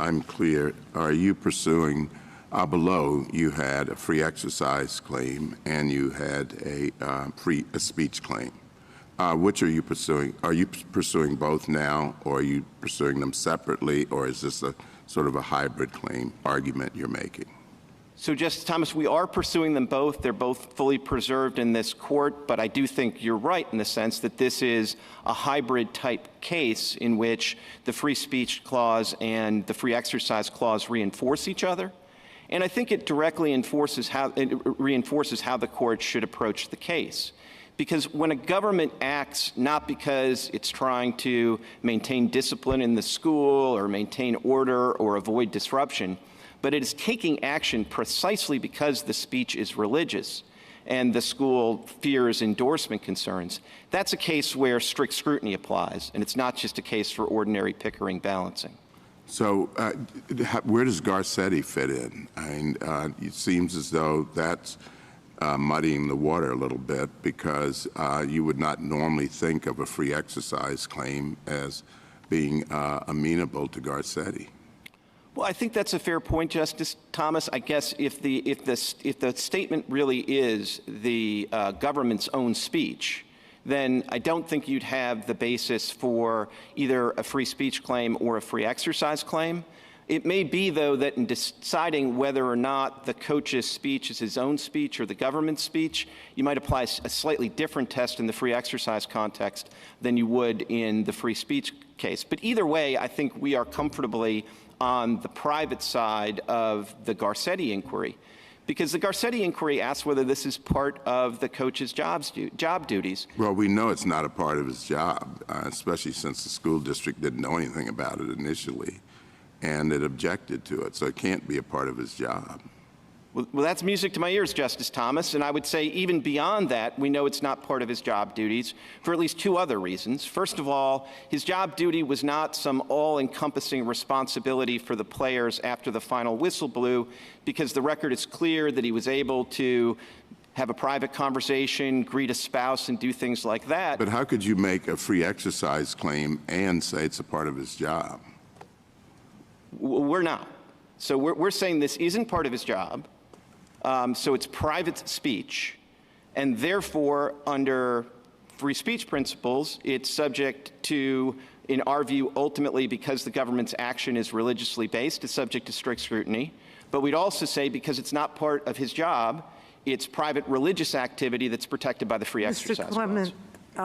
I'm clear, are you pursuing, below you had a free exercise claim and you had a free speech claim. Which are you pursuing? Are you pursuing both now, or are you pursuing them separately, or is this a sort of a hybrid claim argument you're making? So, Justice Thomas, we are pursuing them both. They're both fully preserved in this court, but I do think you're right in the sense that this is a hybrid type case in which the free speech clause and the free exercise clause reinforce each other. And I think it directly reinforces how the court should approach the case. Because when a government acts not because it's trying to maintain discipline in the school or maintain order or avoid disruption, but it is taking action precisely because the speech is religious and the school fears endorsement concerns, that's a case where strict scrutiny applies, and it's not just a case for ordinary Pickering balancing. So where does Garcia fit in? I mean, it seems as though that's muddying the water a little bit, because you would not normally think of a free exercise claim as being amenable to Garcia. Well, I think that's a fair point, Justice Thomas. I guess if the statement really is the government's own speech, then I don't think you'd have the basis for either a free speech claim or a free exercise claim. It may be, though, that in deciding whether or not the coach's speech is his own speech or the government's speech, you might apply a slightly different test in the free exercise context than you would in the free speech case. But either way, I think we are comfortably on the private side of the Garcia inquiry, because the Garcia inquiry asks whether this is part of the coach's job duties. Well, we know it's not a part of his job, especially since the school district didn't know anything about it initially, and it objected to it, so it can't be a part of his job. Well, that's music to my ears, Justice Thomas, and I would say even beyond that, we know it's not part of his job duties for at least two other reasons. First of all, his job duty was not some all-encompassing responsibility for the players after the final whistle blew, because the record is clear that he was able to have a private conversation, greet a spouse, and do things like that. But how could you make a free exercise claim and say it's a part of his job? We're not. So we're saying this isn't part of his job. So it's private speech, and therefore, under free speech principles, it's subject to, in our view, ultimately, because the government's action is religiously based, it's subject to strict scrutiny. But we'd also say, because it's not part of his job, it's private religious activity that's protected by the free exercise clause.